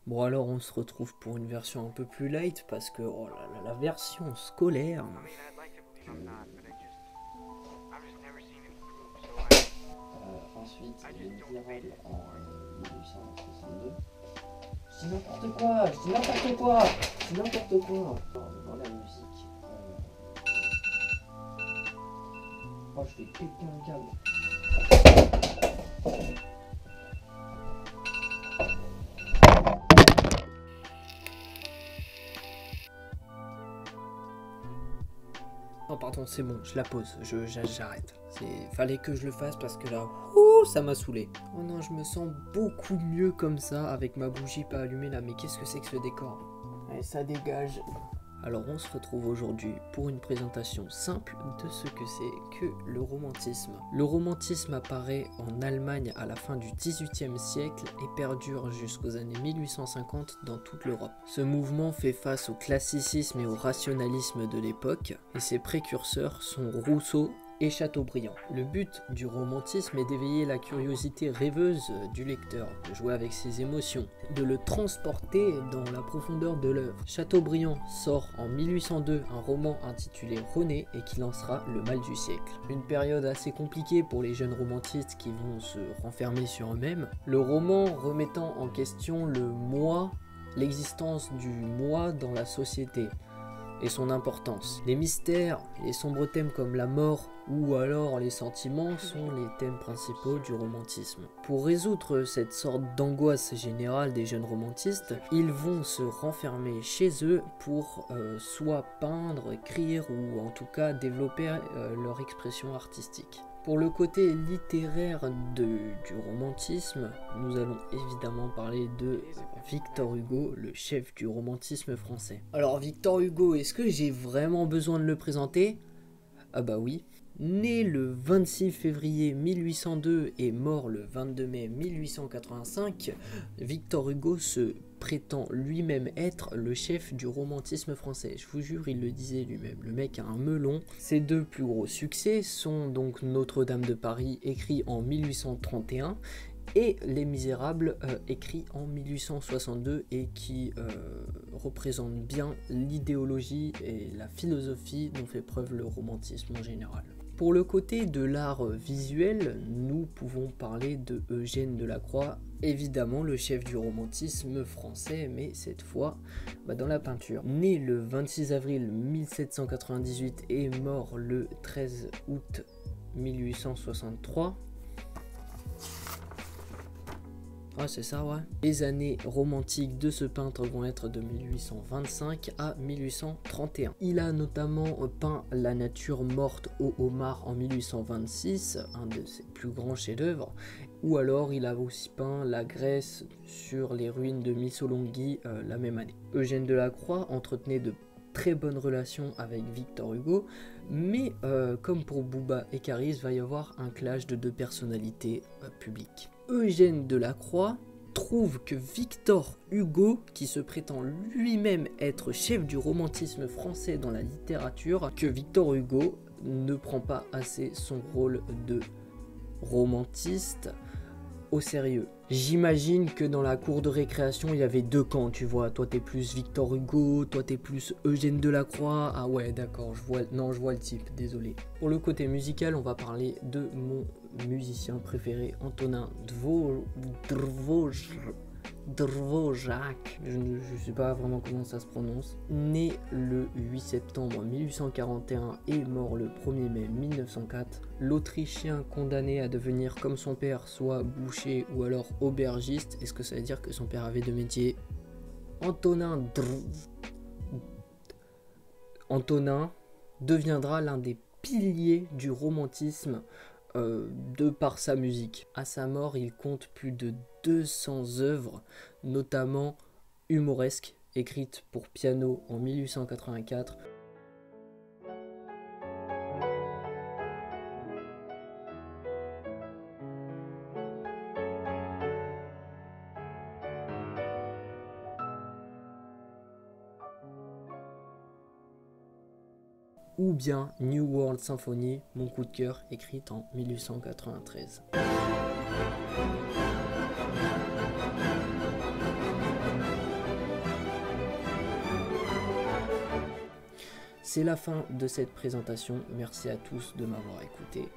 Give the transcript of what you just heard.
Bon alors on se retrouve pour une version un peu plus light parce que oh là là, la version scolaire. Ensuite, Les Misérables en 1862. Je dis n'importe quoi, je dis n'importe quoi, je dis n'importe quoi. Dans la musique. Oh, je vais péter un câble. Oh pardon, c'est bon, je la pose, j'arrête. Fallait que je le fasse parce que là, ça m'a saoulé. Oh non, je me sens beaucoup mieux comme ça avec ma bougie pas allumée là, mais qu'est-ce que c'est que ce décor? Allez, ça dégage. Alors on se retrouve aujourd'hui pour une présentation simple de ce que c'est que le romantisme. Le romantisme apparaît en Allemagne à la fin du XVIIIe siècle et perdure jusqu'aux années 1850 dans toute l'Europe. Ce mouvement fait face au classicisme et au rationalisme de l'époque et ses précurseurs sont Rousseau et Chateaubriand. Le but du romantisme est d'éveiller la curiosité rêveuse du lecteur, de jouer avec ses émotions, de le transporter dans la profondeur de l'œuvre. Chateaubriand sort en 1802 un roman intitulé René et qui lancera le mal du siècle. Une période assez compliquée pour les jeunes romantistes qui vont se renfermer sur eux-mêmes. Le roman remettant en question le moi, l'existence du moi dans la société et son importance. Les mystères, les sombres thèmes comme la mort ou alors les sentiments sont les thèmes principaux du romantisme. Pour résoudre cette sorte d'angoisse générale des jeunes romantistes, ils vont se renfermer chez eux pour soit peindre, écrire ou en tout cas développer leur expression artistique. Pour le côté littéraire du romantisme, nous allons évidemment parler de Victor Hugo, le chef du romantisme français. Alors Victor Hugo, est-ce que j'ai vraiment besoin de le présenter? Ah bah oui. Né le 26 février 1802 et mort le 22 mai 1885, Victor Hugo se prétend lui-même être le chef du romantisme français. Je vous jure, il le disait lui-même. Le mec a un melon. Ses deux plus gros succès sont donc Notre-Dame de Paris, écrit en 1831, et Les Misérables, écrit en 1862 et qui représente bien l'idéologie et la philosophie dont fait preuve le romantisme en général. Pour le côté de l'art visuel, nous pouvons parler de Eugène Delacroix, évidemment le chef du romantisme français, mais cette fois dans la peinture. Né le 26 avril 1798 et mort le 13 août 1863, ah c'est ça ouais. Les années romantiques de ce peintre vont être de 1825 à 1831. Il a notamment peint La nature morte au homard en 1826, un de ses plus grands chefs-d'œuvre, ou alors il a aussi peint La Grèce sur les ruines de Missolonghi la même année. Eugène Delacroix entretenait de très bonnes relations avec Victor Hugo, mais comme pour Booba et Caris, va y avoir un clash de deux personnalités publiques. Eugène Delacroix trouve que Victor Hugo, qui se prétend lui-même être chef du romantisme français dans la littérature, que Victor Hugo ne prend pas assez son rôle de romantiste au sérieux. J'imagine que dans la cour de récréation, il y avait deux camps, tu vois. Toi, t'es plus Victor Hugo, toi, t'es plus Eugène Delacroix. Ah ouais, d'accord, je vois le type, désolé. Pour le côté musical, on va parler de mon musicien préféré, Antonin Dvořák. Je ne sais pas vraiment comment ça se prononce. Né le 8 septembre 1841 et mort le 1er mai 1904, l'Autrichien condamné à devenir comme son père, soit boucher ou alors aubergiste. Est-ce que ça veut dire que son père avait deux métiers? Antonin deviendra l'un des piliers du romantisme de par sa musique. À sa mort, il compte plus de 200 œuvres, notamment humoresques, écrites pour piano en 1884. Ou bien New World Symphony, mon coup de cœur, écrite en 1893. C'est la fin de cette présentation. Merci à tous de m'avoir écouté.